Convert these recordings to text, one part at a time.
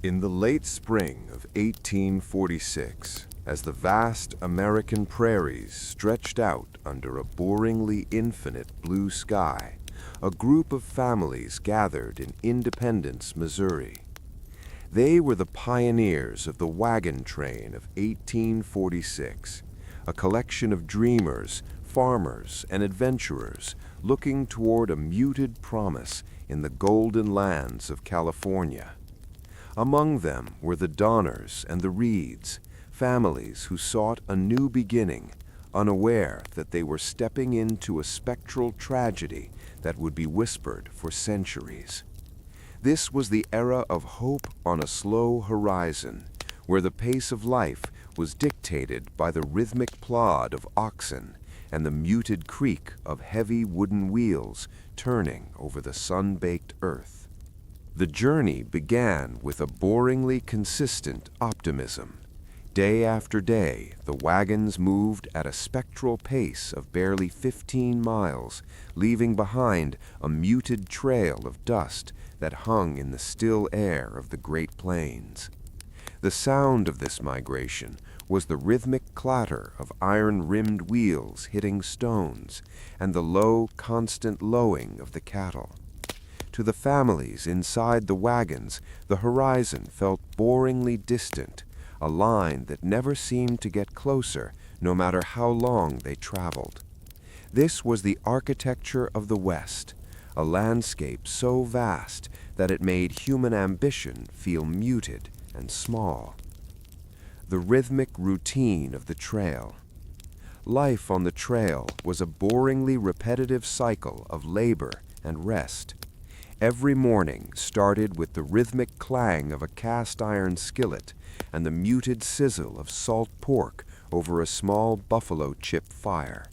In the late spring of 1846, as the vast American prairies stretched out under a boringly infinite blue sky, a group of families gathered in Independence, Missouri. They were the pioneers of the wagon train of 1846, a collection of dreamers, farmers, and adventurers looking toward a muted promise in the golden lands of California. Among them were the Donners and the Reeds, families who sought a new beginning, unaware that they were stepping into a spectral tragedy that would be whispered for centuries. This was the era of hope on a slow horizon, where the pace of life was dictated by the rhythmic plod of oxen and the muted creak of heavy wooden wheels turning over the sun-baked earth. The journey began with a boringly consistent optimism. Day after day, the wagons moved at a spectral pace of barely 15 miles, leaving behind a muted trail of dust that hung in the still air of the Great Plains. The sound of this migration was the rhythmic clatter of iron-rimmed wheels hitting stones and the low, constant lowing of the cattle. To the families inside the wagons, the horizon felt boringly distant, a line that never seemed to get closer, no matter how long they traveled. This was the architecture of the West, a landscape so vast that it made human ambition feel muted and small. The rhythmic routine of the trail. Life on the trail was a boringly repetitive cycle of labor and rest. Every morning started with the rhythmic clang of a cast-iron skillet and the muted sizzle of salt pork over a small buffalo chip fire.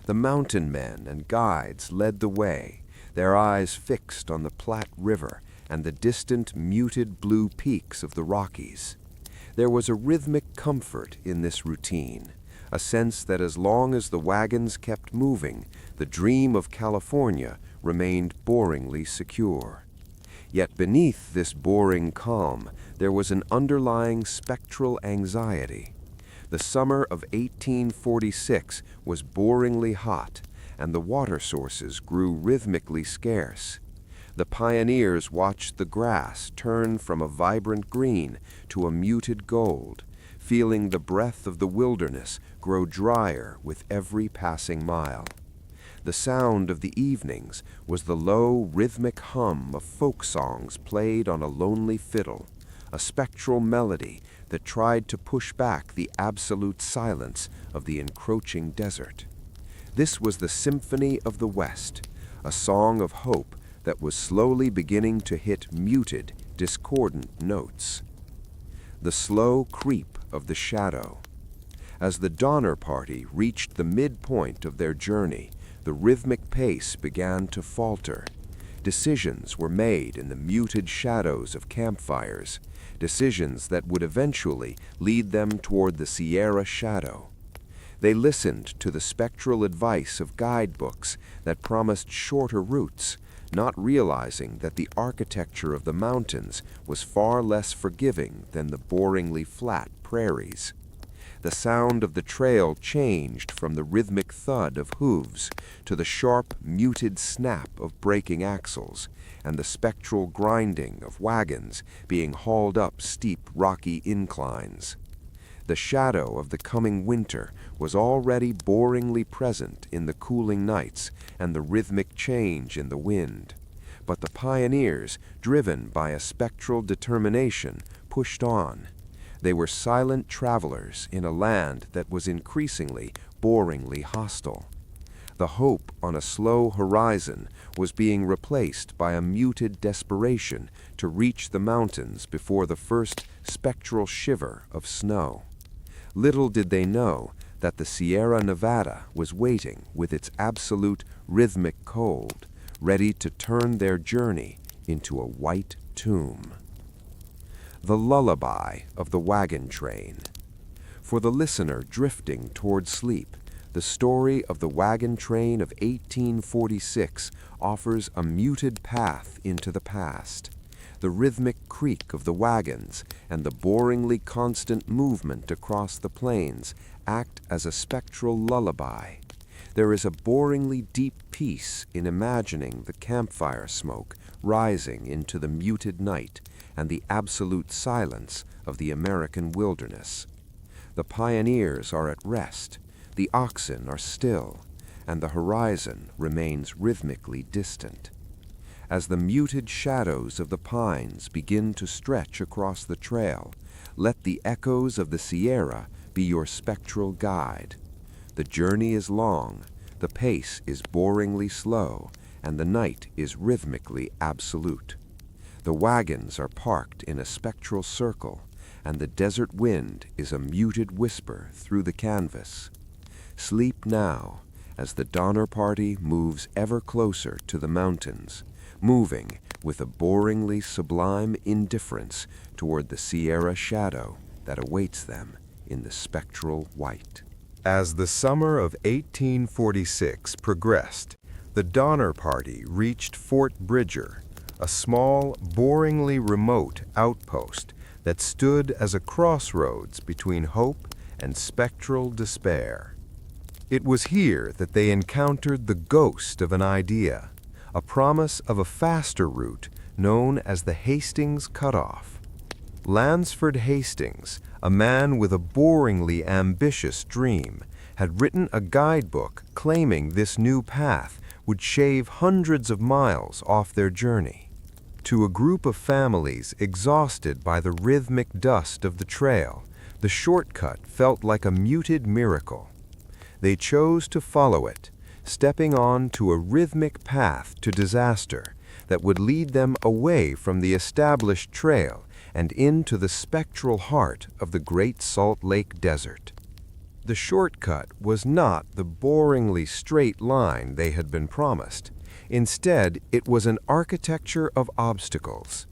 The mountain men and guides led the way, their eyes fixed on the Platte River and the distant muted blue peaks of the Rockies. There was a rhythmic comfort in this routine, a sense that as long as the wagons kept moving, the dream of California remained boringly secure. Yet beneath this boring calm, there was an underlying spectral anxiety. The summer of 1846 was boringly hot, and the water sources grew rhythmically scarce. The pioneers watched the grass turn from a vibrant green to a muted gold, feeling the breath of the wilderness grow drier with every passing mile. The sound of the evenings was the low, rhythmic hum of folk songs played on a lonely fiddle, a spectral melody that tried to push back the absolute silence of the encroaching desert. This was the Symphony of the West, a song of hope that was slowly beginning to hit muted, discordant notes. The slow creep of the shadow. As the Donner Party reached the midpoint of their journey, the rhythmic pace began to falter. Decisions were made in the muted shadows of campfires, decisions that would eventually lead them toward the Sierra shadow. They listened to the spectral advice of guidebooks that promised shorter routes, not realizing that the architecture of the mountains was far less forgiving than the boringly flat prairies. The sound of the trail changed from the rhythmic thud of hooves to the sharp, muted snap of braking axles and the spectral grinding of wagons being hauled up steep, rocky inclines. The shadow of the coming winter was already boringly present in the cooling nights and the rhythmic change in the wind. But the pioneers, driven by a spectral determination, pushed on. They were silent travelers in a land that was increasingly, boringly hostile. The hope on a slow horizon was being replaced by a muted desperation to reach the mountains before the first spectral shiver of snow. Little did they know that the Sierra Nevada was waiting with its absolute rhythmic cold, ready to turn their journey into a white tomb. The lullaby of the wagon train. For the listener drifting toward sleep, the story of the wagon train of 1846 offers a muted path into the past. The rhythmic creak of the wagons and the boringly constant movement across the plains act as a spectral lullaby. There is a boringly deep peace in imagining the campfire smoke rising into the muted night and the absolute silence of the American wilderness. The pioneers are at rest, the oxen are still, and the horizon remains rhythmically distant. As the muted shadows of the pines begin to stretch across the trail, let the echoes of the Sierra be your spectral guide. The journey is long, the pace is boringly slow, and the night is rhythmically absolute. The wagons are parked in a spectral circle, and the desert wind is a muted whisper through the canvas. Sleep now, as the Donner Party moves ever closer to the mountains, moving with a boringly sublime indifference toward the Sierra shadow that awaits them in the spectral white. As the summer of 1846 progressed, the Donner Party reached Fort Bridger, a small, boringly remote outpost that stood as a crossroads between hope and spectral despair. It was here that they encountered the ghost of an idea, a promise of a faster route known as the Hastings Cutoff. Lansford Hastings, a man with a boringly ambitious dream, had written a guidebook claiming this new path would shave hundreds of miles off their journey. To a group of families exhausted by the rhythmic dust of the trail, the shortcut felt like a muted miracle. They chose to follow it, stepping on to a rhythmic path to disaster that would lead them away from the established trail and into the spectral heart of the Great Salt Lake Desert. The shortcut was not the boringly straight line they had been promised. Instead, it was an architecture of obstacles.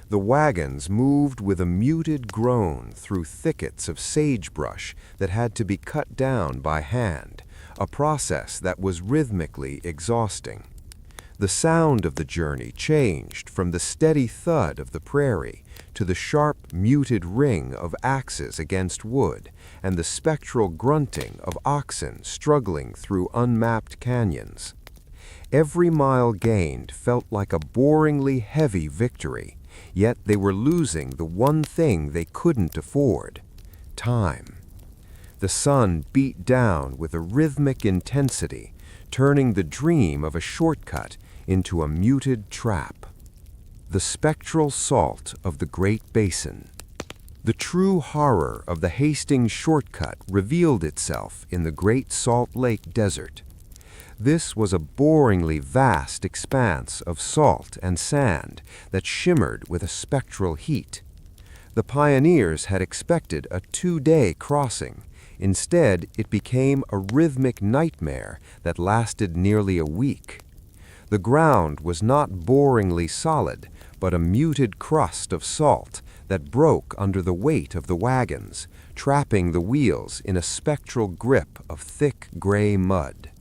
The wagons moved with a muted groan through thickets of sagebrush that had to be cut down by hand, a process that was rhythmically exhausting. The sound of the journey changed from the steady thud of the prairie to the sharp, muted ring of axes against wood and the spectral grunting of oxen struggling through unmapped canyons. Every mile gained felt like a boringly heavy victory, yet they were losing the one thing they couldn't afford: time. The sun beat down with a rhythmic intensity, turning the dream of a shortcut into a muted trap. The spectral salt of the Great Basin. The true horror of the Hastings shortcut revealed itself in the Great Salt Lake Desert. This was a boringly vast expanse of salt and sand that shimmered with a spectral heat. The pioneers had expected a 2-day crossing. Instead, it became a rhythmic nightmare that lasted nearly a week. The ground was not boringly solid, but a muted crust of salt that broke under the weight of the wagons, trapping the wheels in a spectral grip of thick gray mud.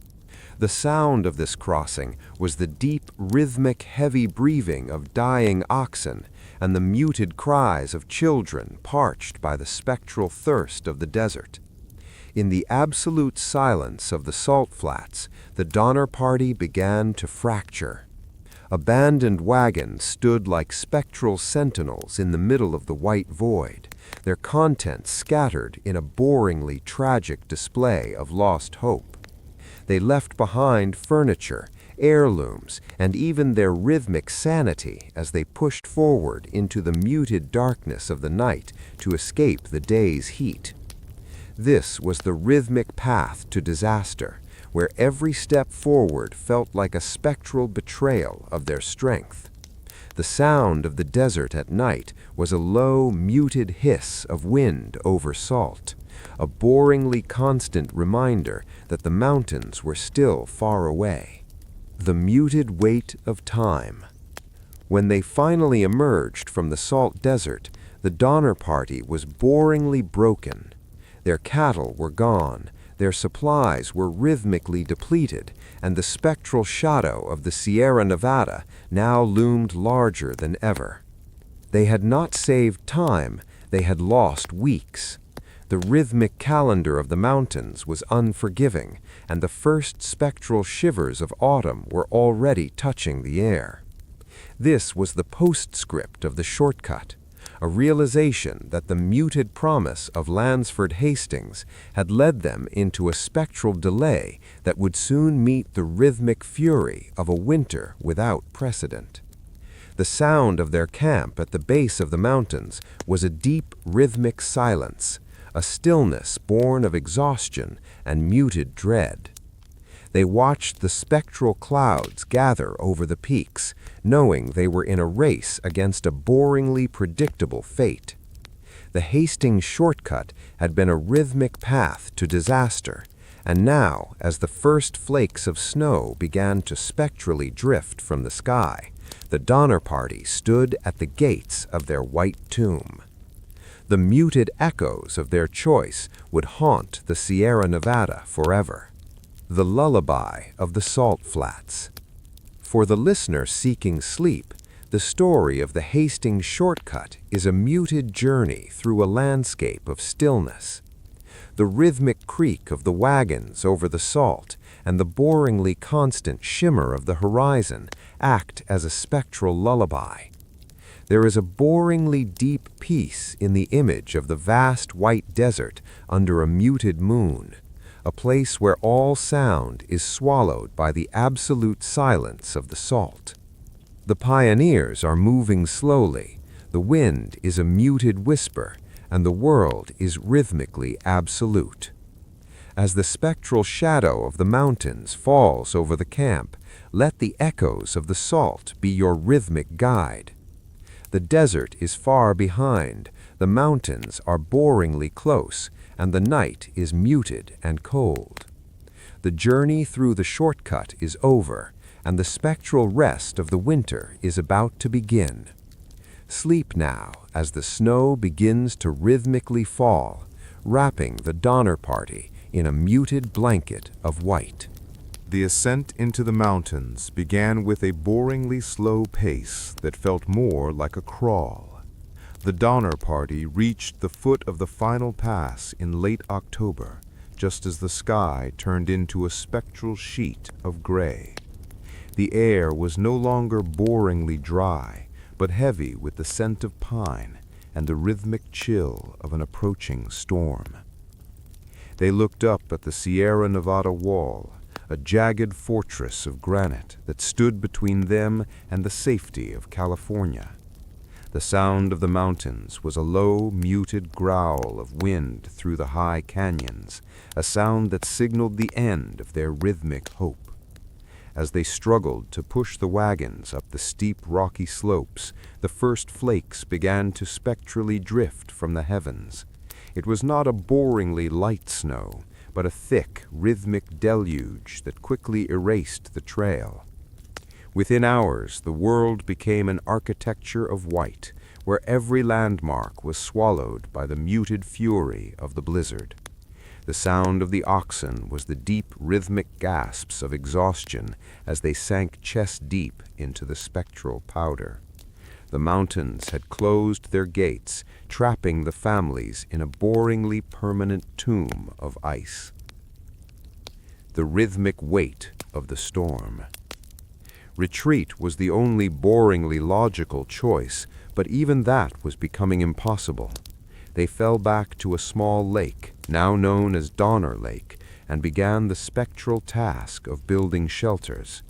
The sound of this crossing was the deep, rhythmic, heavy breathing of dying oxen and the muted cries of children parched by the spectral thirst of the desert. In the absolute silence of the salt flats, the Donner Party began to fracture. Abandoned wagons stood like spectral sentinels in the middle of the white void, their contents scattered in a boringly tragic display of lost hope. They left behind furniture, heirlooms, and even their rhythmic sanity as they pushed forward into the muted darkness of the night to escape the day's heat. This was the rhythmic path to disaster, where every step forward felt like a spectral betrayal of their strength. The sound of the desert at night was a low, muted hiss of wind over salt, a boringly constant reminder that the mountains were still far away. The muted weight of time. When they finally emerged from the salt desert, the Donner Party was boringly broken. Their cattle were gone, their supplies were rhythmically depleted, and the spectral shadow of the Sierra Nevada now loomed larger than ever. They had not saved time, they had lost weeks. The rhythmic calendar of the mountains was unforgiving, and the first spectral shivers of autumn were already touching the air. This was the postscript of the shortcut, a realization that the muted promise of Lansford Hastings had led them into a spectral delay that would soon meet the rhythmic fury of a winter without precedent. The sound of their camp at the base of the mountains was a deep rhythmic silence, a stillness born of exhaustion and muted dread. They watched the spectral clouds gather over the peaks, knowing they were in a race against a boringly predictable fate. The Hastings shortcut had been a rhythmic path to disaster, and now, as the first flakes of snow began to spectrally drift from the sky, the Donner Party stood at the gates of their white tomb. The muted echoes of their choice would haunt the Sierra Nevada forever. The lullaby of the salt flats. For the listener seeking sleep, the story of the Hastings shortcut is a muted journey through a landscape of stillness. The rhythmic creak of the wagons over the salt and the boringly constant shimmer of the horizon act as a spectral lullaby. There is a boringly deep peace in the image of the vast white desert under a muted moon, a place where all sound is swallowed by the absolute silence of the salt. The pioneers are moving slowly, the wind is a muted whisper, and the world is rhythmically absolute. As the spectral shadow of the mountains falls over the camp, let the echoes of the salt be your rhythmic guide. The desert is far behind, the mountains are boringly close, and the night is muted and cold. The journey through the shortcut is over, and the spectral rest of the winter is about to begin. Sleep now as the snow begins to rhythmically fall, wrapping the Donner Party in a muted blanket of white. The ascent into the mountains began with a boringly slow pace that felt more like a crawl. The Donner Party reached the foot of the final pass in late October, just as the sky turned into a spectral sheet of gray. The air was no longer boringly dry, but heavy with the scent of pine and the rhythmic chill of an approaching storm. They looked up at the Sierra Nevada wall, a jagged fortress of granite that stood between them and the safety of California. The sound of the mountains was a low, muted growl of wind through the high canyons, a sound that signaled the end of their rhythmic hope. As they struggled to push the wagons up the steep rocky slopes, the first flakes began to spectrally drift from the heavens. It was not a boringly light snow, but a thick, rhythmic deluge that quickly erased the trail. Within hours, the world became an architecture of white, where every landmark was swallowed by the muted fury of the blizzard. The sound of the oxen was the deep, rhythmic gasps of exhaustion as they sank chest-deep into the spectral powder. The mountains had closed their gates, trapping the families in a boringly permanent tomb of ice. The rhythmic weight of the storm. Retreat was the only boringly logical choice, but even that was becoming impossible. They fell back to a small lake, now known as Donner Lake, and began the spectral task of building shelters.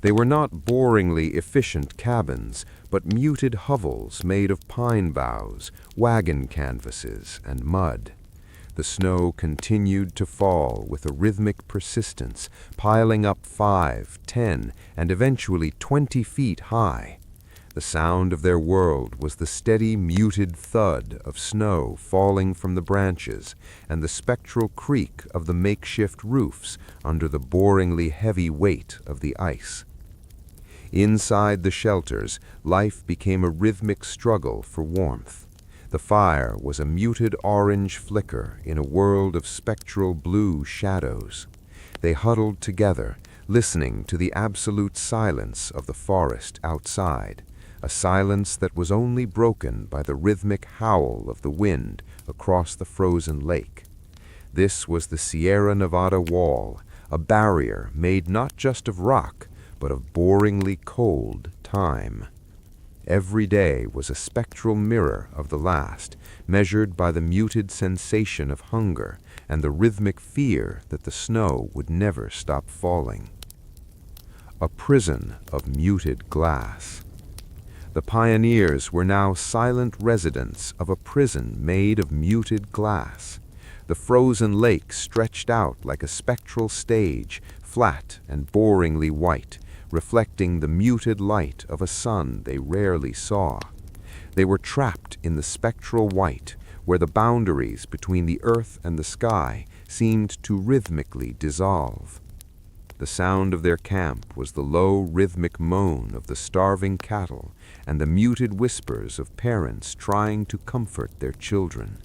They were not boringly efficient cabins, but muted hovels made of pine boughs, wagon canvases, and mud. The snow continued to fall with a rhythmic persistence, piling up 5, 10, and eventually 20 feet high. The sound of their world was the steady, muted thud of snow falling from the branches and the spectral creak of the makeshift roofs under the boringly heavy weight of the ice. Inside the shelters, life became a rhythmic struggle for warmth. The fire was a muted orange flicker in a world of spectral blue shadows. They huddled together, listening to the absolute silence of the forest outside, a silence that was only broken by the rhythmic howl of the wind across the frozen lake. This was the Sierra Nevada wall, a barrier made not just of rock, but of boringly cold time. Every day was a spectral mirror of the last, measured by the muted sensation of hunger and the rhythmic fear that the snow would never stop falling. A prison of muted glass. The pioneers were now silent residents of a prison made of muted glass. The frozen lake stretched out like a spectral stage, flat and boringly white, reflecting the muted light of a sun they rarely saw. They were trapped in the spectral white, where the boundaries between the earth and the sky seemed to rhythmically dissolve. The sound of their camp was the low rhythmic moan of the starving cattle and the muted whispers of parents trying to comfort their children.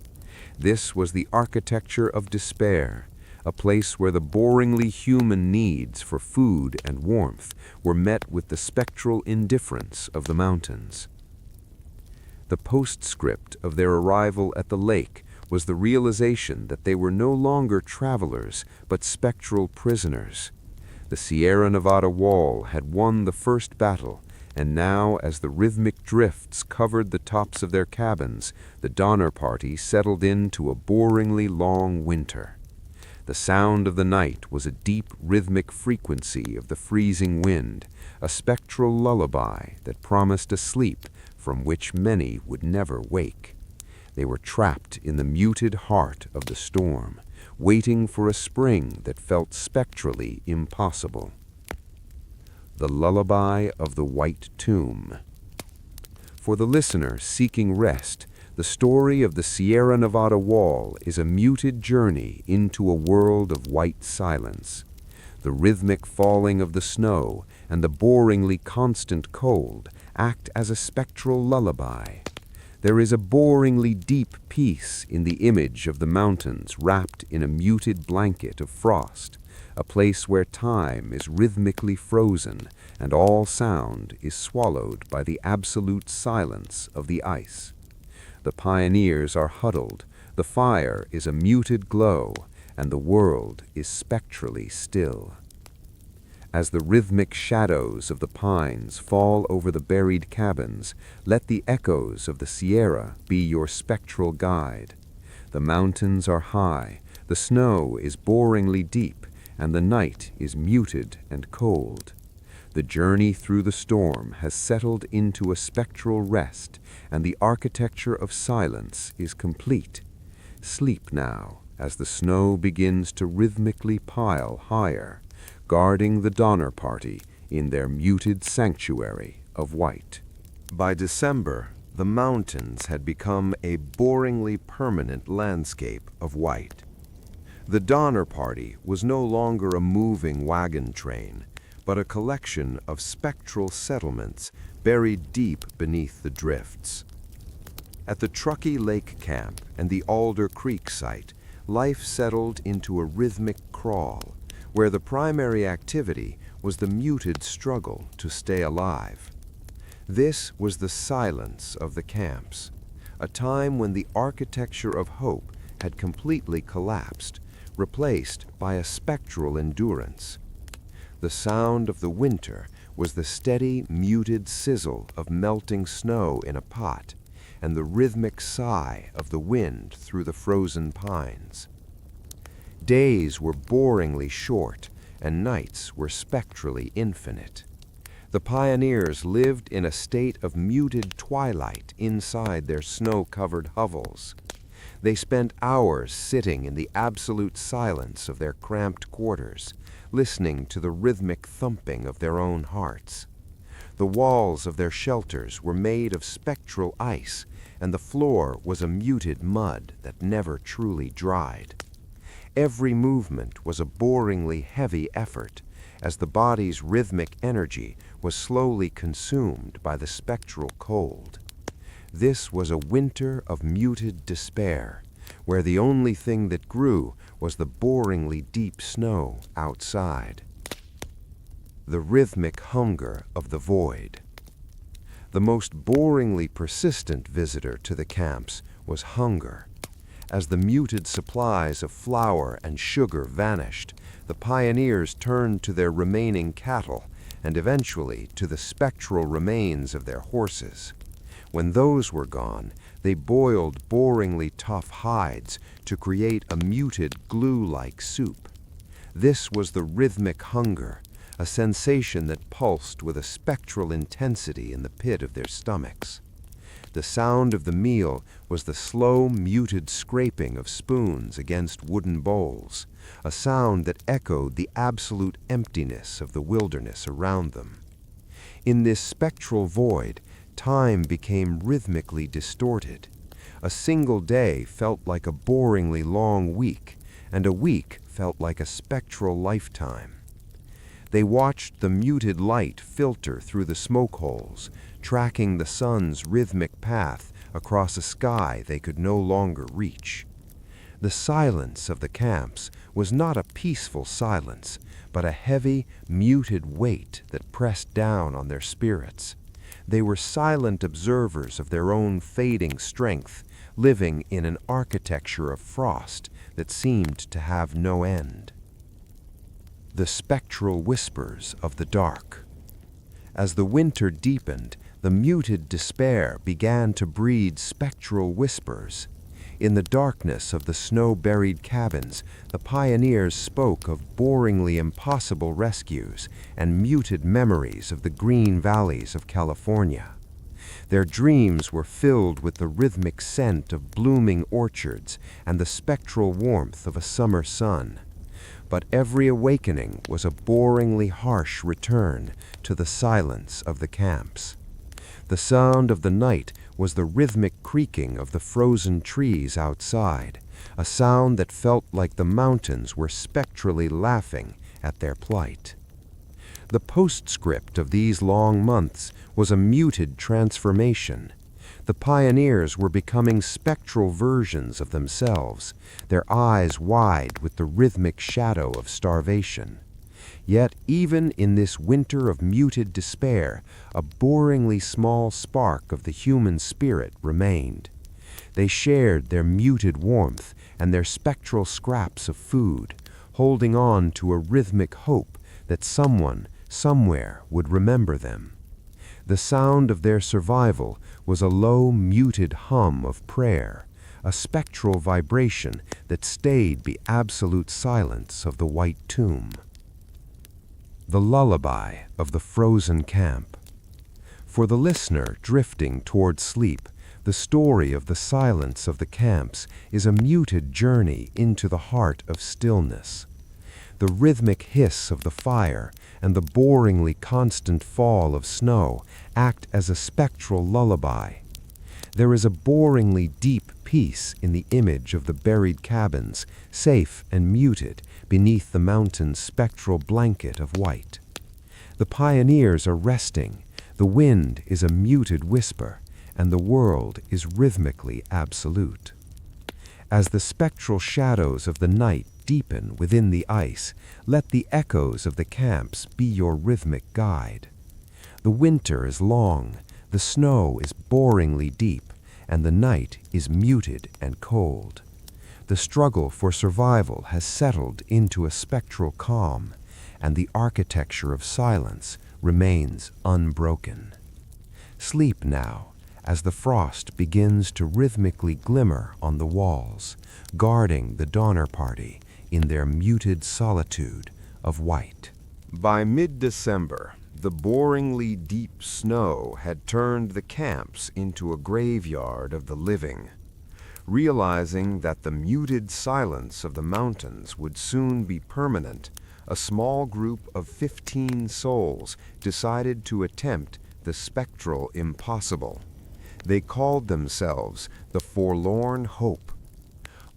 This was the architecture of despair, a place where the boringly human needs for food and warmth were met with the spectral indifference of the mountains. The postscript of their arrival at the lake was the realization that they were no longer travelers, but spectral prisoners. The Sierra Nevada wall had won the first battle, and now, as the rhythmic drifts covered the tops of their cabins, the Donner Party settled into a boringly long winter. The sound of the night was a deep rhythmic frequency of the freezing wind, a spectral lullaby that promised a sleep from which many would never wake. They were trapped in the muted heart of the storm, waiting for a spring that felt spectrally impossible. The Lullaby of the White Tomb. For the listener seeking rest, the story of the Sierra Nevada wall is a muted journey into a world of white silence. The rhythmic falling of the snow and the boringly constant cold act as a spectral lullaby. There is a boringly deep peace in the image of the mountains wrapped in a muted blanket of frost, a place where time is rhythmically frozen and all sound is swallowed by the absolute silence of the ice. The pioneers are huddled, the fire is a muted glow, and the world is spectrally still. As the rhythmic shadows of the pines fall over the buried cabins, let the echoes of the Sierra be your spectral guide. The mountains are high, the snow is boringly deep, and the night is muted and cold. The journey through the storm has settled into a spectral rest, and the architecture of silence is complete. Sleep now, as the snow begins to rhythmically pile higher, guarding the Donner Party in their muted sanctuary of white. By December, the mountains had become a boringly permanent landscape of white. The Donner Party was no longer a moving wagon train, but a collection of spectral settlements buried deep beneath the drifts. At the Truckee Lake Camp and the Alder Creek site, life settled into a rhythmic crawl, where the primary activity was the muted struggle to stay alive. This was the silence of the camps, a time when the architecture of hope had completely collapsed, replaced by a spectral endurance. The sound of the winter was the steady, muted sizzle of melting snow in a pot, and the rhythmic sigh of the wind through the frozen pines. Days were boringly short, and nights were spectrally infinite. The pioneers lived in a state of muted twilight inside their snow-covered hovels. They spent hours sitting in the absolute silence of their cramped quarters, listening to the rhythmic thumping of their own hearts. The walls of their shelters were made of spectral ice, and the floor was a muted mud that never truly dried. Every movement was a boringly heavy effort, as the body's rhythmic energy was slowly consumed by the spectral cold. This was a winter of muted despair, where the only thing that grew was the boringly deep snow outside. The rhythmic hunger of the void. The most boringly persistent visitor to the camps was hunger. As the muted supplies of flour and sugar vanished, the pioneers turned to their remaining cattle and eventually to the spectral remains of their horses. When those were gone, they boiled boringly tough hides to create a muted glue-like soup. This was the rhythmic hunger, a sensation that pulsed with a spectral intensity in the pit of their stomachs. The sound of the meal was the slow, muted scraping of spoons against wooden bowls, a sound that echoed the absolute emptiness of the wilderness around them. In this spectral void, time became rhythmically distorted. A single day felt like a boringly long week, and a week felt like a spectral lifetime. They watched the muted light filter through the smoke holes, tracking the sun's rhythmic path across a sky they could no longer reach. The silence of the camps was not a peaceful silence, but a heavy, muted weight that pressed down on their spirits. They were silent observers of their own fading strength, living in an architecture of frost that seemed to have no end. The spectral whispers of the dark. As the winter deepened, the muted despair began to breed spectral whispers. In the darkness of the snow-buried cabins, the pioneers spoke of boringly impossible rescues and muted memories of the green valleys of California. Their dreams were filled with the rhythmic scent of blooming orchards and the spectral warmth of a summer sun. But every awakening was a boringly harsh return to the silence of the camps. The sound of the night was the rhythmic creaking of the frozen trees outside, a sound that felt like the mountains were spectrally laughing at their plight. The postscript of these long months was a muted transformation. The pioneers were becoming spectral versions of themselves, their eyes wide with the rhythmic shadow of starvation. Yet even in this winter of muted despair, a boringly small spark of the human spirit remained. They shared their muted warmth and their spectral scraps of food, holding on to a rhythmic hope that someone, somewhere, would remember them. The sound of their survival was a low, muted hum of prayer, a spectral vibration that stayed the absolute silence of the white tomb. The lullaby of the frozen camp. For the listener drifting toward sleep, the story of the silence of the camps is a muted journey into the heart of stillness. The rhythmic hiss of the fire and the boringly constant fall of snow act as a spectral lullaby. There is a boringly deep peace in the image of the buried cabins, safe and muted beneath the mountain's spectral blanket of white. The pioneers are resting, the wind is a muted whisper, and the world is rhythmically absolute. As the spectral shadows of the night deepen within the ice, let the echoes of the camps be your rhythmic guide. The winter is long, the snow is boringly deep, and the night is muted and cold. The struggle for survival has settled into a spectral calm, and the architecture of silence remains unbroken. Sleep now, as the frost begins to rhythmically glimmer on the walls, guarding the Donner Party in their muted solitude of white. By mid-December, the boringly deep snow had turned the camps into a graveyard of the living. Realizing that the muted silence of the mountains would soon be permanent, a small group of 15 souls decided to attempt the spectral impossible. They called themselves the Forlorn Hope.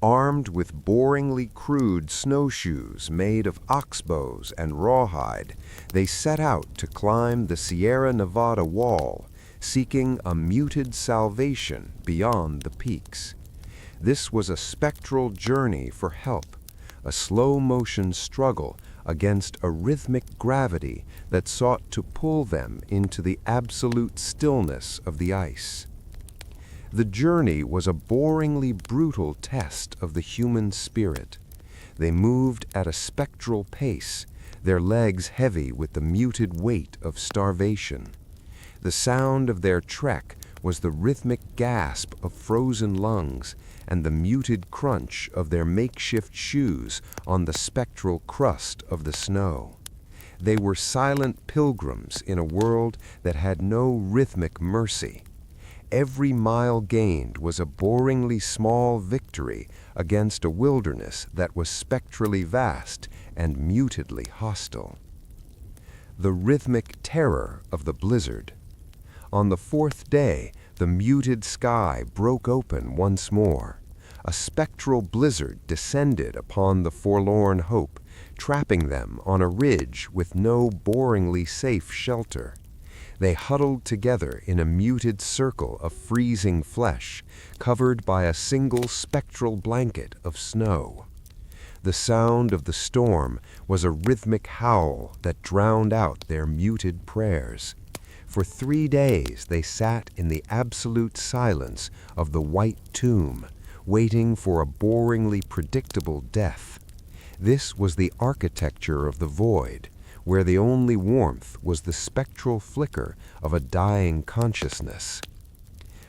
Armed with boringly crude snowshoes made of oxbows and rawhide, they set out to climb the Sierra Nevada wall, seeking a muted salvation beyond the peaks. This was a spectral journey for help, a slow-motion struggle against a rhythmic gravity that sought to pull them into the absolute stillness of the ice. The journey was a boringly brutal test of the human spirit. They moved at a spectral pace, their legs heavy with the muted weight of starvation. The sound of their trek was the rhythmic gasp of frozen lungs and the muted crunch of their makeshift shoes on the spectral crust of the snow. They were silent pilgrims in a world that had no rhythmic mercy. Every mile gained was a boringly small victory against a wilderness that was spectrally vast and mutedly hostile. The rhythmic terror of the blizzard. On the fourth day, the muted sky broke open once more. A spectral blizzard descended upon the forlorn hope, trapping them on a ridge with no boringly safe shelter. They huddled together in a muted circle of freezing flesh, covered by a single spectral blanket of snow. The sound of the storm was a rhythmic howl that drowned out their muted prayers. For 3 days they sat in the absolute silence of the white tomb, waiting for a boringly predictable death. This was the architecture of the void, where the only warmth was the spectral flicker of a dying consciousness.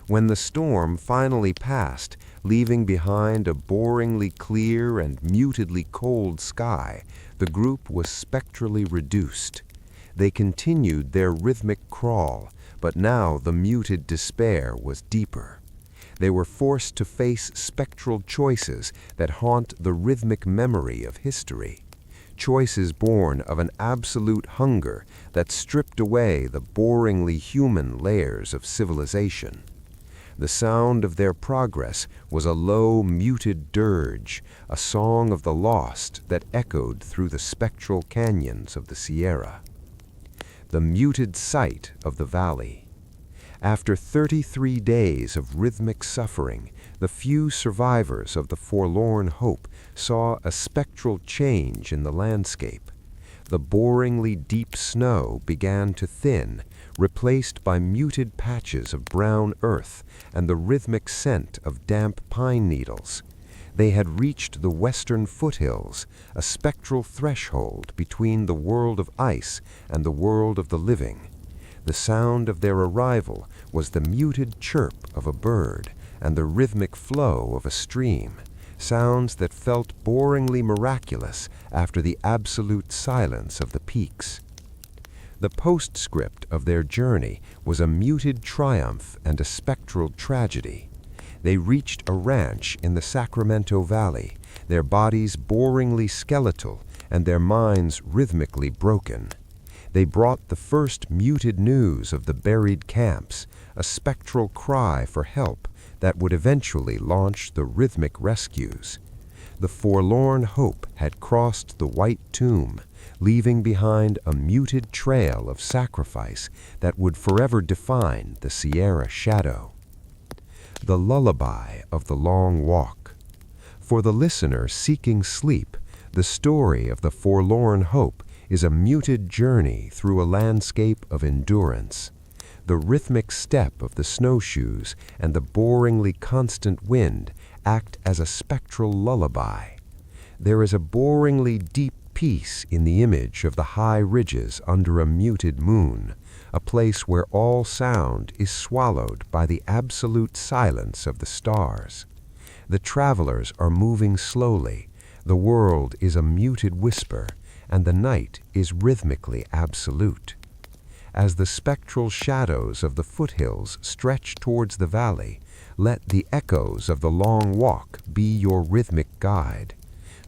When the storm finally passed, leaving behind a boringly clear and mutedly cold sky, the group was spectrally reduced. They continued their rhythmic crawl, but now the muted despair was deeper. They were forced to face spectral choices that haunt the rhythmic memory of history. Choices born of an absolute hunger that stripped away the boringly human layers of civilization. The sound of their progress was a low, muted dirge, a song of the lost that echoed through the spectral canyons of the Sierra. The muted sight of the valley. After 33 days of rhythmic suffering, the few survivors of the forlorn hope saw a spectral change in the landscape. The boringly deep snow began to thin, replaced by muted patches of brown earth and the rhythmic scent of damp pine needles. They had reached the western foothills, a spectral threshold between the world of ice and the world of the living. The sound of their arrival was the muted chirp of a bird and the rhythmic flow of a stream, sounds that felt boringly miraculous after the absolute silence of the peaks. The postscript of their journey was a muted triumph and a spectral tragedy. They reached a ranch in the Sacramento Valley, their bodies boringly skeletal and their minds rhythmically broken. They brought the first muted news of the buried camps, a spectral cry for help that would eventually launch the rhythmic rescues. The forlorn hope had crossed the white tomb, leaving behind a muted trail of sacrifice that would forever define the Sierra shadow. The lullaby of the long walk. For the listener seeking sleep, the story of the forlorn hope is a muted journey through a landscape of endurance. The rhythmic step of the snowshoes and the boringly constant wind act as a spectral lullaby. There is a boringly deep peace in the image of the high ridges under a muted moon, a place where all sound is swallowed by the absolute silence of the stars. The travelers are moving slowly, the world is a muted whisper, and the night is rhythmically absolute. As the spectral shadows of the foothills stretch towards the valley, let the echoes of the long walk be your rhythmic guide.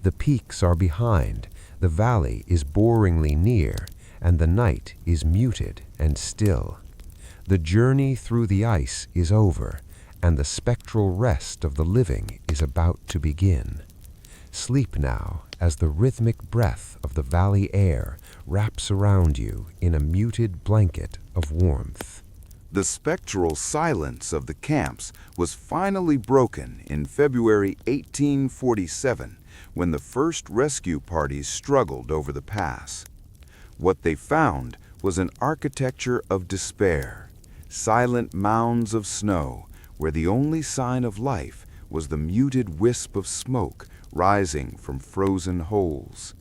The peaks are behind, the valley is boringly near, and the night is muted and still. The journey through the ice is over, and the spectral rest of the living is about to begin. Sleep now as the rhythmic breath of the valley air wraps around you in a muted blanket of warmth. The spectral silence of the camps was finally broken in February 1847 when the first rescue parties struggled over the pass. What they found was an architecture of despair, silent mounds of snow where the only sign of life was the muted wisp of smoke rising from frozen holes.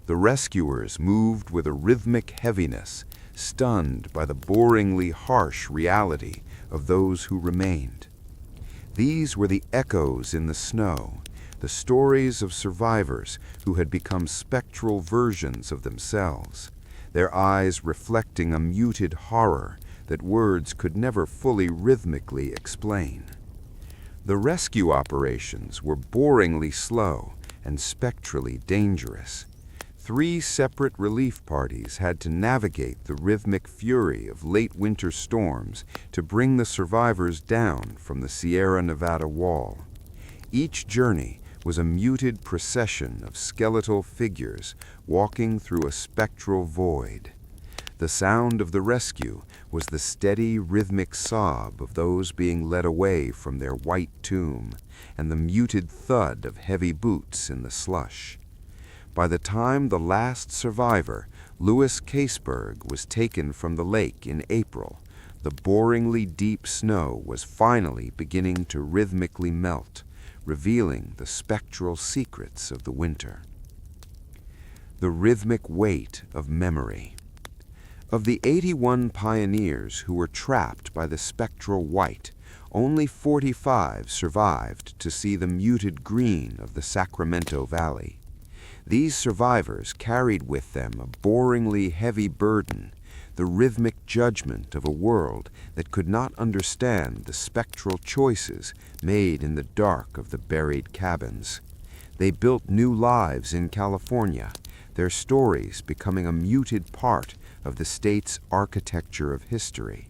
The rescuers moved with a rhythmic heaviness, stunned by the boringly harsh reality of those who remained. These were the echoes in the snow, the stories of survivors who had become spectral versions of themselves, their eyes reflecting a muted horror that words could never fully rhythmically explain. The rescue operations were boringly slow and spectrally dangerous. 3 separate relief parties had to navigate the rhythmic fury of late winter storms to bring the survivors down from the Sierra Nevada wall. Each journey was a muted procession of skeletal figures walking through a spectral void. The sound of the rescue was the steady, rhythmic sob of those being led away from their white tomb, and the muted thud of heavy boots in the slush. By the time the last survivor, Louis Caseberg, was taken from the lake in April, the boringly deep snow was finally beginning to rhythmically melt, revealing the spectral secrets of the winter. The rhythmic weight of memory. Of the 81 pioneers who were trapped by the spectral white, only 45 survived to see the muted green of the Sacramento Valley. These survivors carried with them a boringly heavy burden, the rhythmic judgment of a world that could not understand the spectral choices made in the dark of the buried cabins. They built new lives in California, their stories becoming a muted part of the state's architecture of history.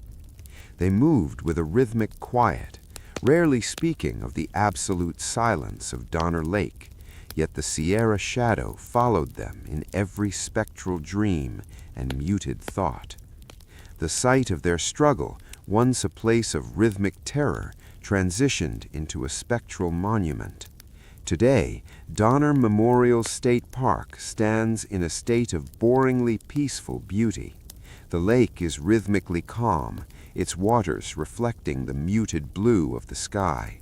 They moved with a rhythmic quiet, rarely speaking of the absolute silence of Donner Lake, yet the Sierra shadow followed them in every spectral dream and muted thought. The site of their struggle, once a place of rhythmic terror, transitioned into a spectral monument. Today, Donner Memorial State Park stands in a state of boringly peaceful beauty. The lake is rhythmically calm, its waters reflecting the muted blue of the sky.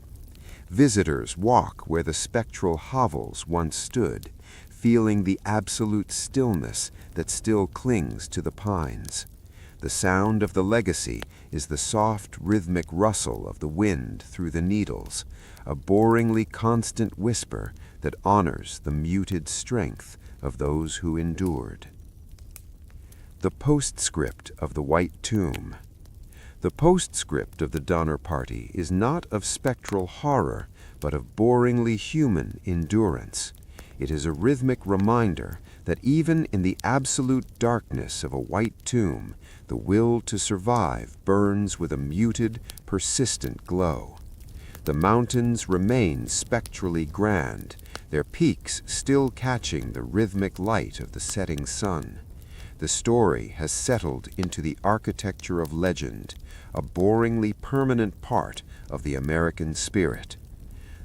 Visitors walk where the spectral hovels once stood, feeling the absolute stillness that still clings to the pines. The sound of the legacy is the soft, rhythmic rustle of the wind through the needles, a boringly constant whisper that honors the muted strength of those who endured. The postscript of the White Tomb. The postscript of the Donner Party is not of spectral horror, but of boringly human endurance. It is a rhythmic reminder that even in the absolute darkness of a white tomb, the will to survive burns with a muted, persistent glow. The mountains remain spectrally grand, their peaks still catching the rhythmic light of the setting sun. The story has settled into the architecture of legend, a boringly permanent part of the American spirit.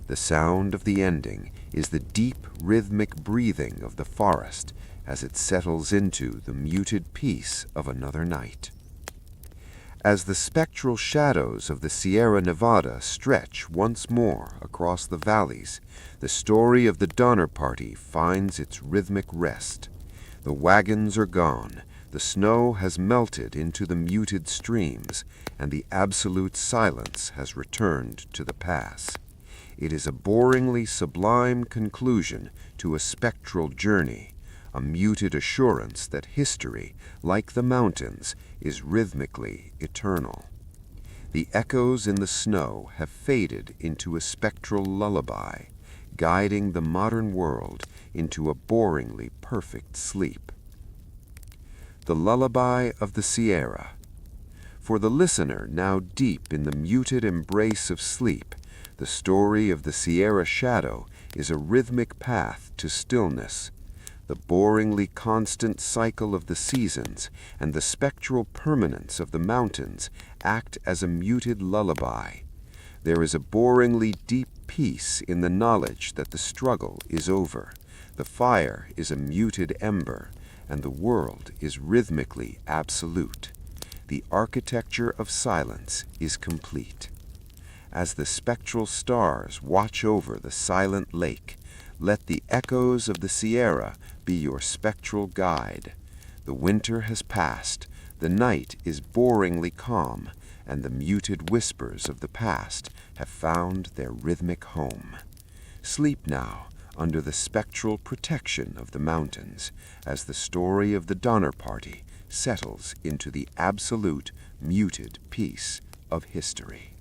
The sound of the ending is the deep, rhythmic breathing of the forest as it settles into the muted peace of another night. As the spectral shadows of the Sierra Nevada stretch once more across the valleys, the story of the Donner Party finds its rhythmic rest. The wagons are gone, the snow has melted into the muted streams, and the absolute silence has returned to the pass. It is a boringly sublime conclusion to a spectral journey, a muted assurance that history, like the mountains, is rhythmically eternal. The echoes in the snow have faded into a spectral lullaby, guiding the modern world into a boringly perfect sleep. The Lullaby of the Sierra. For the listener now deep in the muted embrace of sleep, the story of the Sierra shadow is a rhythmic path to stillness. The boringly constant cycle of the seasons and the spectral permanence of the mountains act as a muted lullaby. There is a boringly deep peace in the knowledge that the struggle is over. The fire is a muted ember, and the world is rhythmically absolute. The architecture of silence is complete. As the spectral stars watch over the silent lake, let the echoes of the Sierra be your spectral guide. The winter has passed, the night is boringly calm, and the muted whispers of the past have found their rhythmic home. Sleep now under the spectral protection of the mountains as the story of the Donner Party settles into the absolute, muted peace of history.